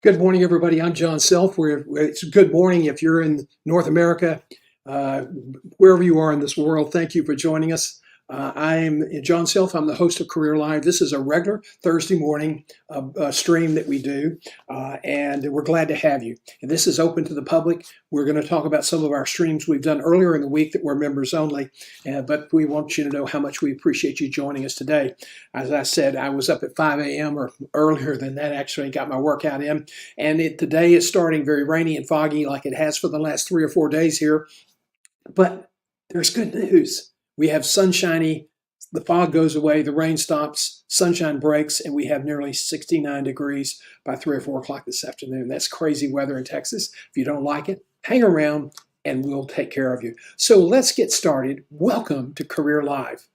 Good morning, everybody. I'm John Self. It's good morning if you're in North America, uh, wherever you are in this world. Thank you for joining us. I'm John Self. I'm the host of Career Live. This is a regular Thursday morning stream that we do, and we're glad to have you. And this is open to the public. We're going to talk about some of our streams we've done earlier in the week that were members only, but we want you to know how much we appreciate you joining us today. As I said, I was up at 5 a.m. or earlier than that, actually, got my workout in. And today is starting very rainy and foggy like it has for the last 3 or 4 days here. But there's good news. We have sunshiny, the fog goes away, the rain stops, sunshine breaks, and we have nearly 69 degrees by 3 or 4 o'clock this afternoon. That's crazy weather in Texas. If you don't like it, hang around and we'll take care of you. So let's get started. Welcome to Career Live.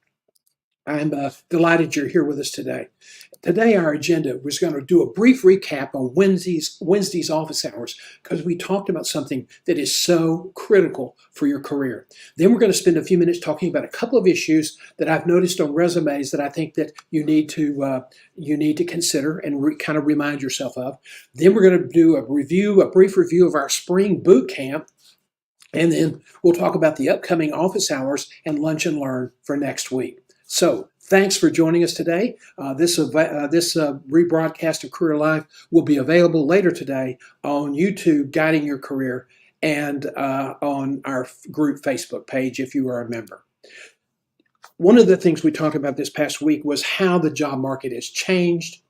I'm delighted you're here with us today. Today, our agenda was going to do a brief recap on Wednesday's office hours because we talked about something that is so critical for your career. Then we're going to spend a few minutes talking about a couple of issues that I've noticed on resumes that I think that you need to consider and kind of remind yourself of. Then we're going to do a brief review of our spring boot camp. And then we'll talk about the upcoming office hours and lunch and learn for next week. So thanks for joining us today. This rebroadcast of Career Live will be available later today on YouTube, Guiding Your Career, and on our group Facebook page if you are a member. One of the things we talked about this past week was how the job market has changed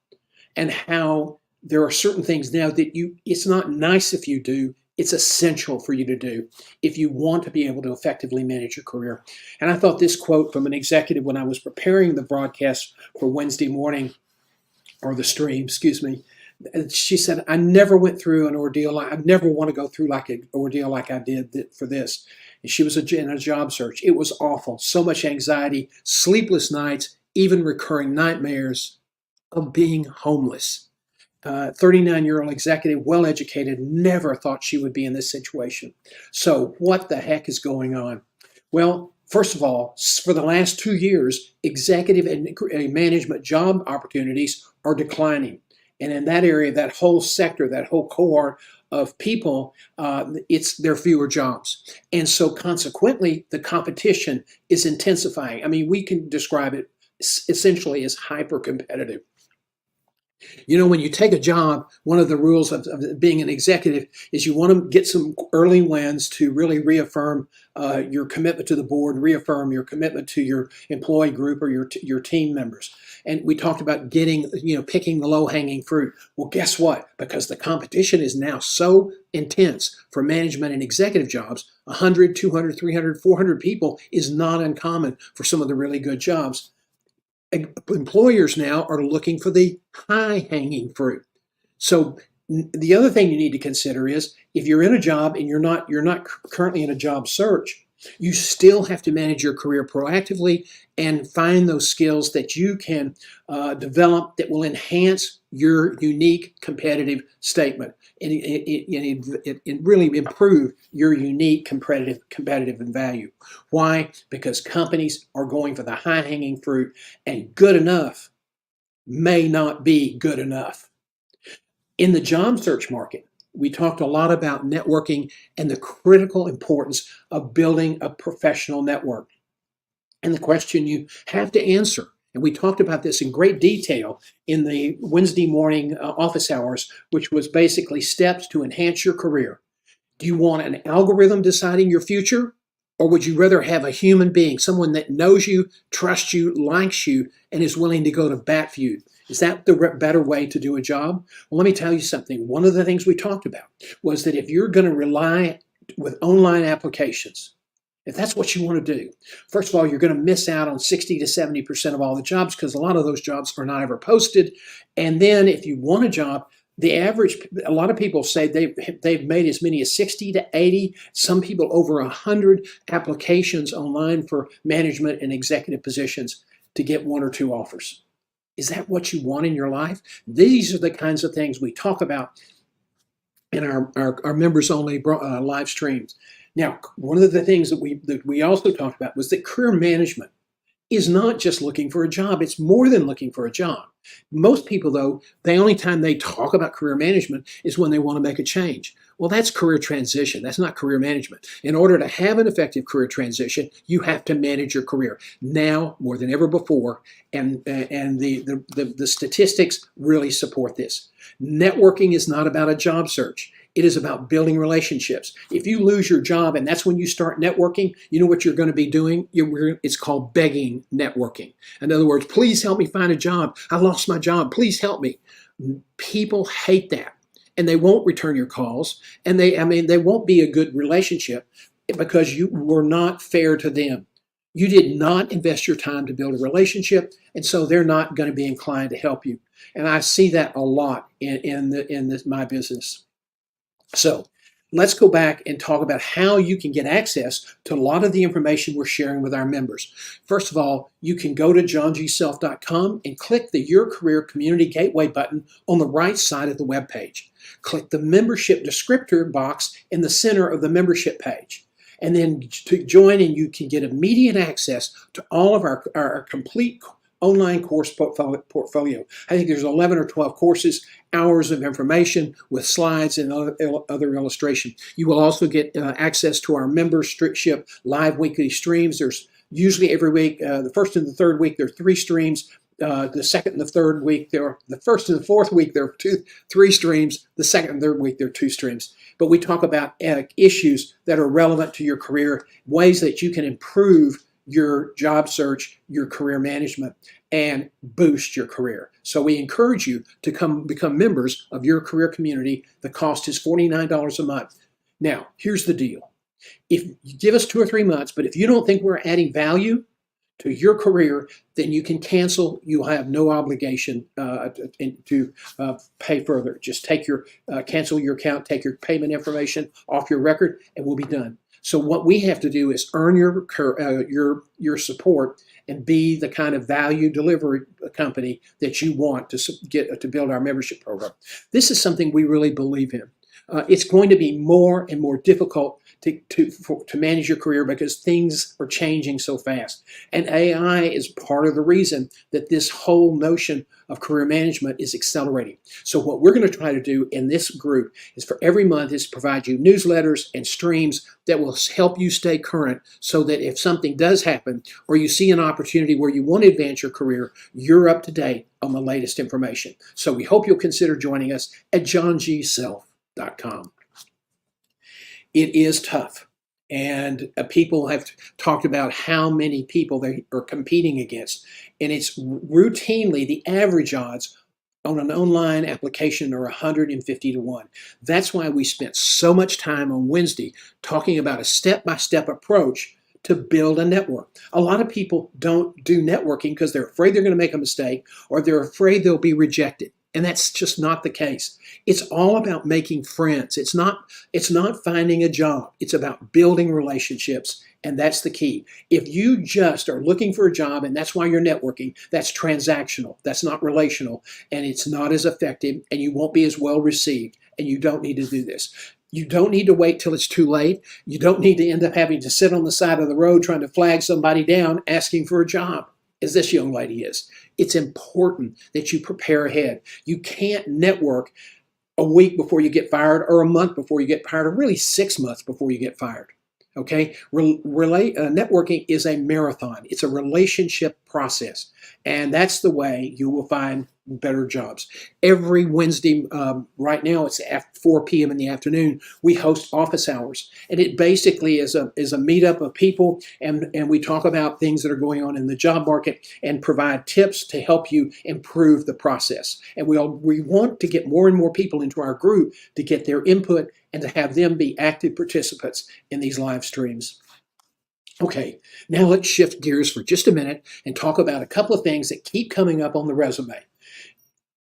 and how there are certain things now that it's not nice if you do, it's essential for you to do if you want to be able to effectively manage your career. And I thought this quote from an executive when I was preparing the broadcast for Wednesday morning, or the stream, excuse me, she said, I never went through an ordeal. I never want to go through like an ordeal like I did for this. And she was in a job search. It was awful. So much anxiety, sleepless nights, even recurring nightmares of being homeless. 39-year-old executive, well-educated, never thought she would be in this situation. So what the heck is going on? Well, first of all, for the last 2 years, executive and management job opportunities are declining. And in that area, that whole sector, that whole cohort of people, there are fewer jobs. And so consequently, the competition is intensifying. I mean, we can describe it essentially as hyper-competitive. You know, when you take a job, one of the rules of being an executive is you want to get some early wins to really reaffirm your commitment to the board, reaffirm your commitment to your employee group or your team members. And we talked about picking the low-hanging fruit. Well, guess what? Because the competition is now so intense for management and executive jobs, 100, 200, 300, 400 people is not uncommon for some of the really good jobs. Employers now are looking for the high-hanging fruit. So the other thing you need to consider is if you're in a job and you're not currently in a job search, you still have to manage your career proactively and find those skills that you can develop that will enhance your unique competitive statement and really improve your unique competitive value. Why? Because companies are going for the high-hanging fruit, and good enough may not be good enough. In the job search market, we talked a lot about networking and the critical importance of building a professional network. And the question you have to answer, and we talked about this in great detail in the Wednesday morning office hours, which was basically steps to enhance your career. Do you want an algorithm deciding your future? Or would you rather have a human being, someone that knows you, trusts you, likes you, and is willing to go to bat for you? Is that the better way to do a job? Well, let me tell you something. One of the things we talked about was that if you're going to rely with online applications, if that's what you want to do, first of all, you're going to miss out on 60 to 70% of all the jobs because a lot of those jobs are not ever posted. And then if you want a job, a lot of people say they've made as many as 60 to 80, some people over 100 applications online for management and executive positions to get 1 or 2 offers. Is that what you want in your life? These are the kinds of things we talk about in our members-only live streams. Now, one of the things that we also talked about was that career management is not just looking for a job. It's more than looking for a job. Most people, though, the only time they talk about career management is when they want to make a change. Well, that's career transition. That's not career management. In order to have an effective career transition, you have to manage your career now more than ever before. And the statistics really support this. Networking is not about a job search. It is about building relationships. If you lose your job and that's when you start networking, you know what you're going to be doing? It's called begging networking. In other words, please help me find a job. I lost my job. Please help me. People hate that. And they won't return your calls. And they won't be a good relationship because you were not fair to them. You did not invest your time to build a relationship, and so they're not going to be inclined to help you. And I see that a lot in my business. So let's go back and talk about how you can get access to a lot of the information we're sharing with our members. First of all, you can go to johngself.com and click the Your Career Community Gateway button on the right side of the web page. Click the membership descriptor box in the center of the membership page. And then to join, and you can get immediate access to all of our complete online course portfolio. I think there's 11 or 12 courses, hours of information with slides and other illustration. You will also get access to our membership live weekly streams. There's usually every week, the first and the third week, there are 3 streams. The second and the third week, the first and the fourth week, there are 3 streams. The second and third week, there are 2 streams. But we talk about issues that are relevant to your career, ways that you can improve your job search, your career management, and boost your career. So we encourage you to come become members of your career community. The cost is $49 a month. Now, here's the deal. If you give us 2 or 3 months, but if you don't think we're adding value to your career, then you can cancel. You have no obligation to pay further. Just take cancel your account, take your payment information off your record, and we'll be done. So what we have to do is earn your support and be the kind of value delivery company that you want to build our membership program. This is something we really believe in. It's going to be more and more difficult to manage your career because things are changing so fast. And AI is part of the reason that this whole notion of career management is accelerating. So what we're going to try to do in this group is for every month is provide you newsletters and streams that will help you stay current so that if something does happen or you see an opportunity where you want to advance your career, you're up to date on the latest information. So we hope you'll consider joining us at johngself.com. It is tough, and people have talked about how many people they are competing against, and it's routinely the average odds on an online application are 150 to 1. That's why we spent so much time on Wednesday talking about a step-by-step approach to build a network. A lot of people don't do networking because they're afraid they're going to make a mistake or they're afraid they'll be rejected. And that's just not the case. It's all about making friends. It's not finding a job. It's about building relationships, and that's the key. If you just are looking for a job and that's why you're networking, that's transactional. That's not relational, and it's not as effective, and you won't be as well received, and you don't need to do this. You don't need to wait till it's too late. You don't need to end up having to sit on the side of the road trying to flag somebody down asking for a job, as this young lady is. It's important that you prepare ahead. You can't network a week before you get fired or a month before you get fired or really 6 months before you get fired. Okay? Networking is a marathon. It's a relationship process. And that's the way you will find better jobs. Every Wednesday, right now it's at 4 p.m. in the afternoon, we host office hours. And it basically is a meetup of people, and we talk about things that are going on in the job market and provide tips to help you improve the process. And we want to get more and more people into our group to get their input and to have them be active participants in these live streams. Okay, now let's shift gears for just a minute and talk about a couple of things that keep coming up on the resume.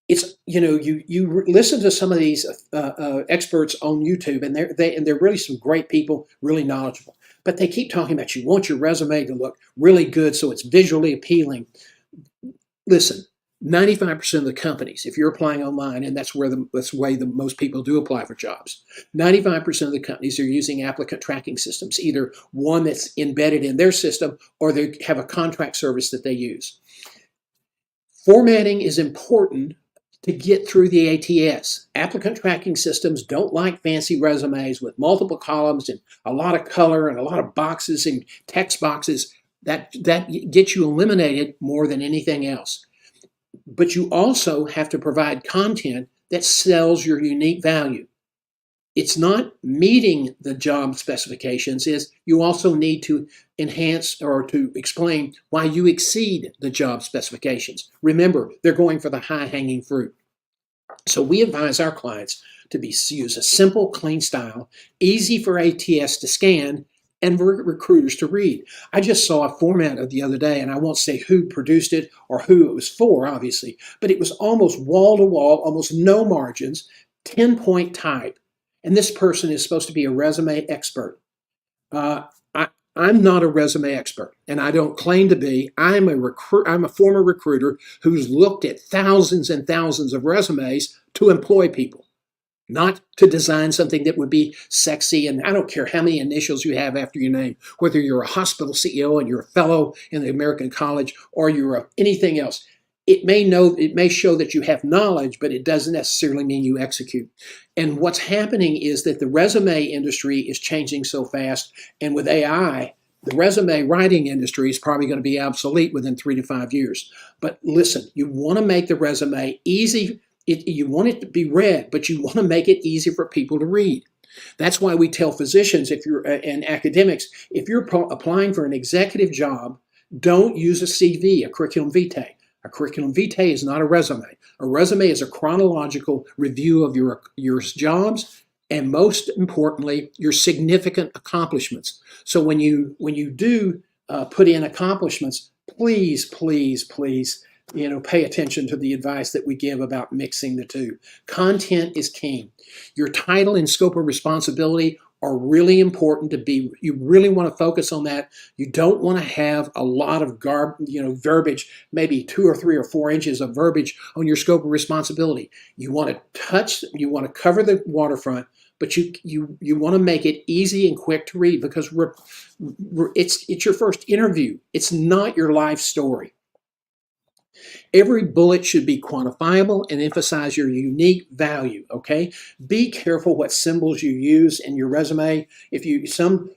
It's, you listen to some of these experts on YouTube, and they're really some great people, really knowledgeable. But they keep talking about you want your resume to look really good so it's visually appealing. Listen, 95% of the companies, if you're applying online, and that's the way the most people do apply for jobs, 95% of the companies are using applicant tracking systems, either one that's embedded in their system or they have a contract service that they use. Formatting is important to get through the ATS. Applicant tracking systems don't like fancy resumes with multiple columns and a lot of color and a lot of boxes and text boxes. That gets you eliminated more than anything else. But you also have to provide content that sells your unique value. It's not meeting the job specifications, is you also need to enhance or to explain why you exceed the job specifications. Remember, they're going for the high-hanging fruit. So we advise our clients to use a simple, clean style, easy for ATS to scan, and for recruiters to read. I just saw a format of the other day, and I won't say who produced it or who it was for, obviously, but it was almost wall-to-wall, almost no margins, 10-point type. And this person is supposed to be a resume expert. I'm not a resume expert, and I don't claim to be. I'm a former recruiter who's looked at thousands and thousands of resumes to employ people, not to design something that would be sexy. And I don't care how many initials you have after your name, whether you're a hospital CEO and you're a fellow in the American College or you're anything else. It may show that you have knowledge, but it doesn't necessarily mean you execute. And what's happening is that the resume industry is changing so fast, and with AI, the resume writing industry is probably going to be obsolete within 3 to 5 years. But listen, you want to make the resume easy. You want it to be read, but you want to make it easy for people to read. That's why we tell physicians, if you're and academics, if you're applying for an executive job, don't use a CV, a curriculum vitae. A curriculum vitae is not a resume. A resume is a chronological review of your jobs and, most importantly, your significant accomplishments. So when you do put in accomplishments, please, please, please, pay attention to the advice that we give about mixing the two. Content is king. Your title and scope of responsibility are really important you really want to focus on that. You don't want to have a lot of verbiage, maybe 2 or 3 or 4 inches of verbiage on your scope of responsibility. You want to cover the waterfront, but you want to make it easy and quick to read, because it's your first interview. It's not your life story. Every bullet should be quantifiable and emphasize your unique value, okay? Be careful what symbols you use in your resume. Some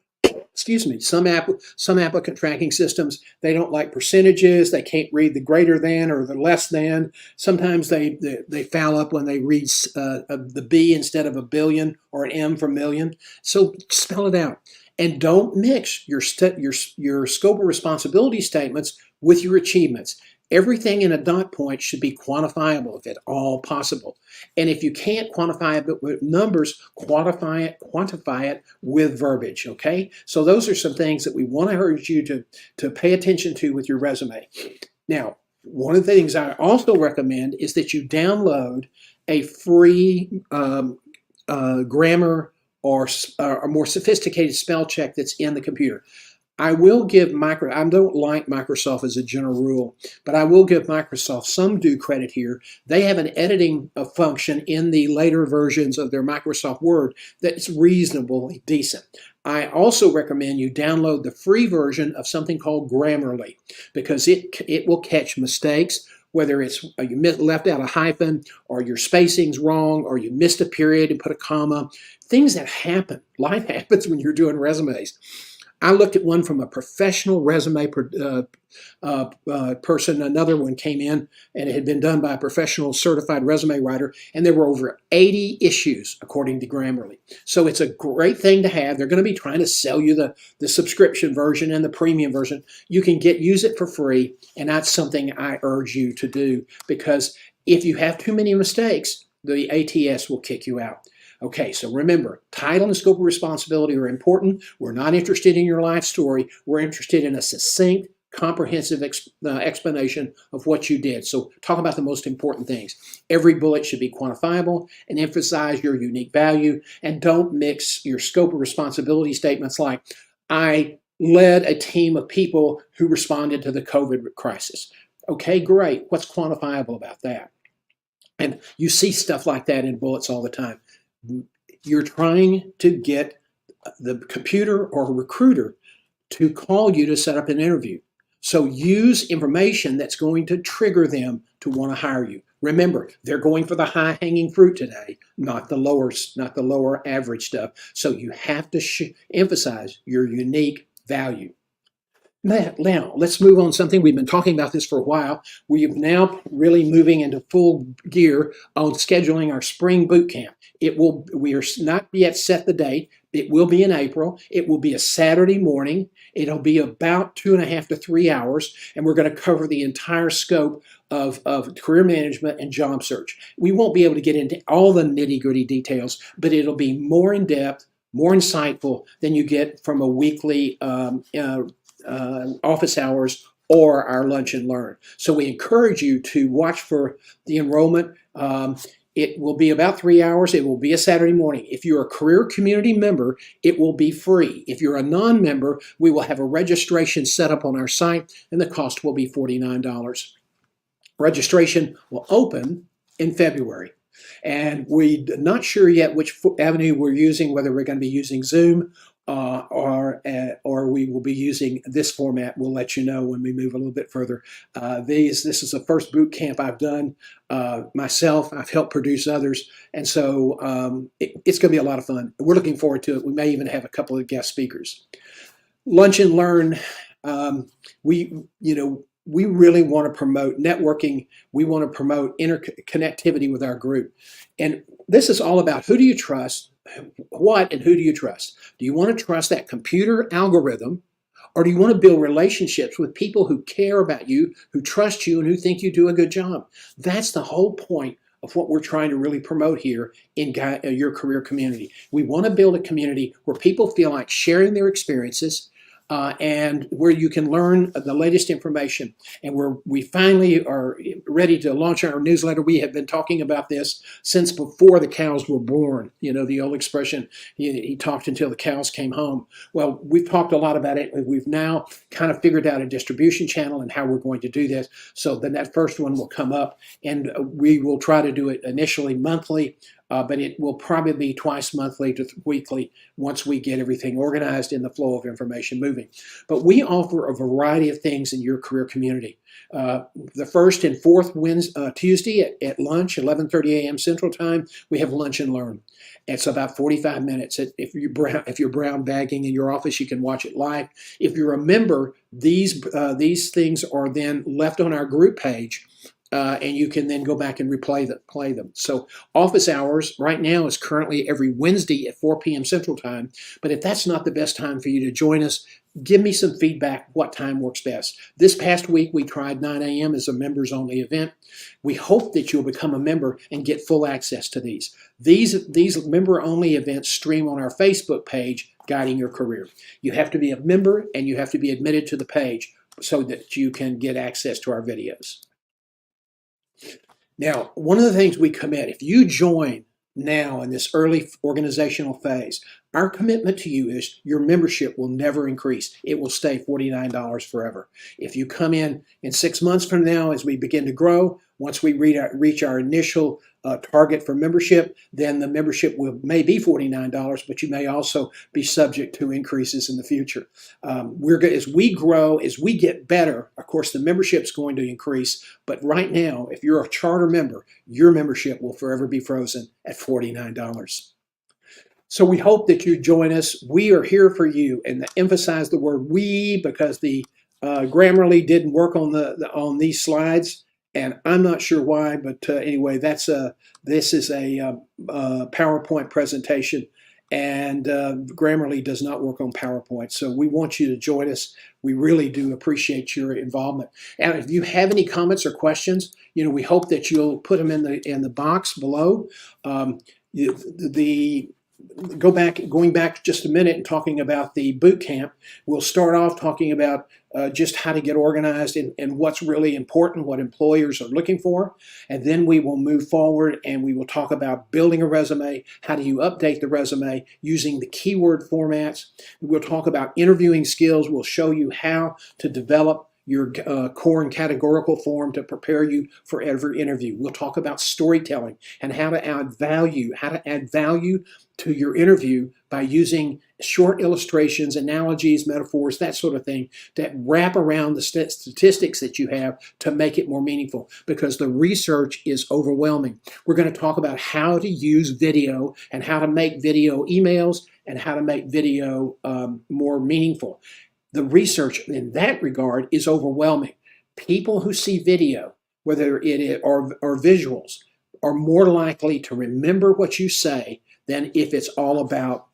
applicant tracking systems, they don't like percentages. They can't read the greater than or the less than. Sometimes they foul up when they read the B instead of a billion or an M for million. So spell it out. And don't mix your scope of responsibility statements with your achievements. Everything in a dot point should be quantifiable if at all possible. And if you can't quantify it with numbers, quantify it with verbiage, okay? So those are some things that we want to urge you to pay attention to with your resume. Now, one of the things I also recommend is that you download a free grammar or a more sophisticated spell check that's in the computer. I will give I don't like Microsoft as a general rule, but I will give Microsoft some due credit here. They have an editing function in the later versions of their Microsoft Word that's reasonably decent. I also recommend you download the free version of something called Grammarly, because it will catch mistakes, whether it's you left out a hyphen or your spacing's wrong or you missed a period and put a comma. Things that happen. Life happens when you're doing resumes. I looked at one from a professional resume person. Another one came in, and it had been done by a professional certified resume writer, and there were over 80 issues according to Grammarly. So it's a great thing to have. They're going to be trying to sell you the subscription version and the premium version. You can use it for free, and that's something I urge you to do, because if you have too many mistakes, the ATS will kick you out. Okay, so remember, title and scope of responsibility are important. We're not interested in your life story. We're interested in a succinct, comprehensive explanation of what you did. So talk about the most important things. Every bullet should be quantifiable and emphasize your unique value. And don't mix your scope of responsibility statements like, I led a team of people who responded to the COVID crisis. Okay, great. What's quantifiable about that? And you see stuff like that in bullets all the time. You're trying to get the computer or recruiter to call you to set up an interview. So use information that's going to trigger them to want to hire you. Remember, they're going for the high-hanging fruit today, not the lower average stuff. So you have to emphasize your unique value. Now, let's move on to something. We've been talking about this for a while. We are now really moving into full gear on scheduling our spring boot camp. We are not yet set the date. It will be in April. It will be a Saturday morning. It'll be about 2.5 to 3 hours, and we're going to cover the entire scope of career management and job search. We won't be able to get into all the nitty-gritty details, but it'll be more in-depth, more insightful than you get from a weekly office hours or our lunch and learn. So we encourage you to watch for the enrollment. It will be about 3 hours. It will be a Saturday morning. If you're a career community member, it will be free. If you're a non-member, we will have a registration set up on our site, and the cost will be $49. Registration will open in February. And we're not sure yet which avenue we're using, whether we're going to be using Zoom or we will be using this format. We'll let you know when we move a little bit further. This is the first boot camp I've done myself. I've helped produce others, and so it's going to be a lot of fun. We're looking forward to it. We may even have a couple of guest speakers. Lunch and learn. We really want to promote networking. We want to promote interconnectivity with our group. And this is all about who do you trust, what and who do you trust? Do you want to trust that computer algorithm, or do you want to build relationships with people who care about you, who trust you, and who think you do a good job? That's the whole point of what we're trying to really promote here in your career community. We want to build a community where people feel like sharing their experiences, and where you can learn the latest information. And we finally are ready to launch our newsletter. We have been talking about this since before the cows were born. You know, the old expression, he talked until the cows came home. Well, we've talked a lot about it. We've now kind of figured out a distribution channel and how we're going to do this. So then that first one will come up, and we will try to do it initially monthly, but it will probably be twice monthly to weekly once we get everything organized and the flow of information moving. But we offer a variety of things in your career community. The first and fourth Tuesday at lunch, 11:30 a.m. Central Time, we have lunch and learn. It's about 45 minutes. If you're brown bagging in your office, you can watch it live. If you're a member, these things are then left on our group page. And you can then go back and play them. So office hours right now is currently every Wednesday at 4 p.m. Central Time. But if that's not the best time for you to join us, give me some feedback what time works best. This past week, we tried 9 a.m. as a members-only event. We hope that you'll become a member and get full access to these. These member-only events stream on our Facebook page, Guiding Your Career. You have to be a member, and you have to be admitted to the page so that you can get access to our videos. Now, one of the things we commit, if you join now in this early organizational phase, our commitment to you is your membership will never increase. It will stay $49 forever. If you come in 6 months from now as we begin to grow, once we reach our initial target for membership, then the membership may be $49, but you may also be subject to increases in the future. As we grow, as we get better, of course, the membership's going to increase. But right now, if you're a charter member, your membership will forever be frozen at $49. So we hope that you join us. We are here for you, and emphasize the word "we" because the Grammarly didn't work on these slides. And I'm not sure why, but anyway, this is a PowerPoint presentation, and Grammarly does not work on PowerPoint. So we want you to join us. We really do appreciate your involvement. And if you have any comments or questions, we hope that you'll put them in the box below. Going back just a minute and talking about the boot camp, we'll start off talking about just how to get organized and what's really important, what employers are looking for. And then we will move forward and we will talk about building a resume. How do you update the resume using the keyword formats? We'll talk about interviewing skills. We'll show you how to develop your core and categorical form to prepare you for every interview. We'll talk about storytelling and how to add value, to your interview by using short illustrations, analogies, metaphors, that sort of thing that wrap around the statistics that you have to make it more meaningful, because the research is overwhelming. We're going to talk about how to use video and how to make video emails and how to make video more meaningful. The research in that regard is overwhelming. People who see video, whether it is or visuals, are more likely to remember what you say than if it's all about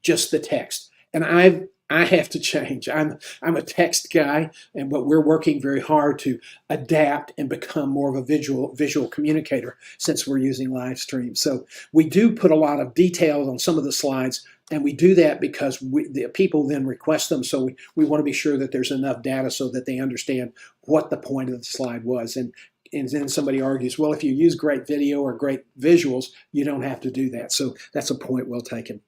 just the text. And I have to change. I'm a text guy, but we're working very hard to adapt and become more of a visual communicator since we're using live stream. So we do put a lot of details on some of the slides, and we do that because the people then request them. So we want to be sure that there's enough data so that they understand what the point of the slide was. And then somebody argues, well, if you use great video or great visuals, you don't have to do that. So that's a point well taken.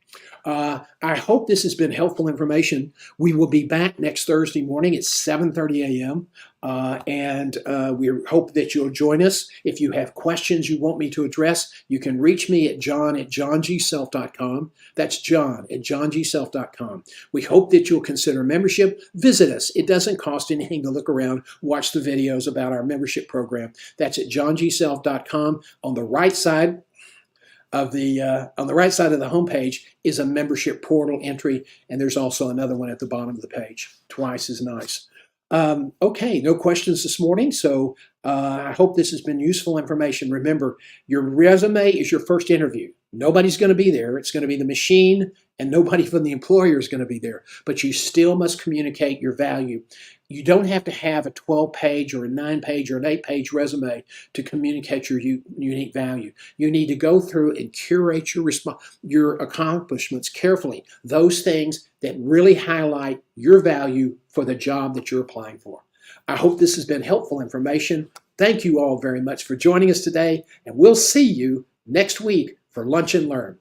I hope this has been helpful information. We will be back next Thursday morning at 7:30 a.m. And we hope that you'll join us. If you have questions you want me to address, you can reach me at john@johngself.com. That's john@johngself.com. We hope that you'll consider membership. Visit us. It doesn't cost anything to look around, watch the videos about our membership program. That's at johngself.com. On the right side of the homepage is a membership portal entry, and there's also another one at the bottom of the page. Twice as nice. Okay, no questions this morning, so I hope this has been useful information. Remember, your resume is your first interview. Nobody's going to be there. It's going to be the machine, and nobody from the employer is going to be there. But you still must communicate your value. You don't have to have a 12-page or a 9-page or an 8-page resume to communicate your unique value. You need to go through and curate your accomplishments carefully, those things that really highlight your value for the job that you're applying for. I hope this has been helpful information. Thank you all very much for joining us today, and we'll see you next week for Lunch and Learn.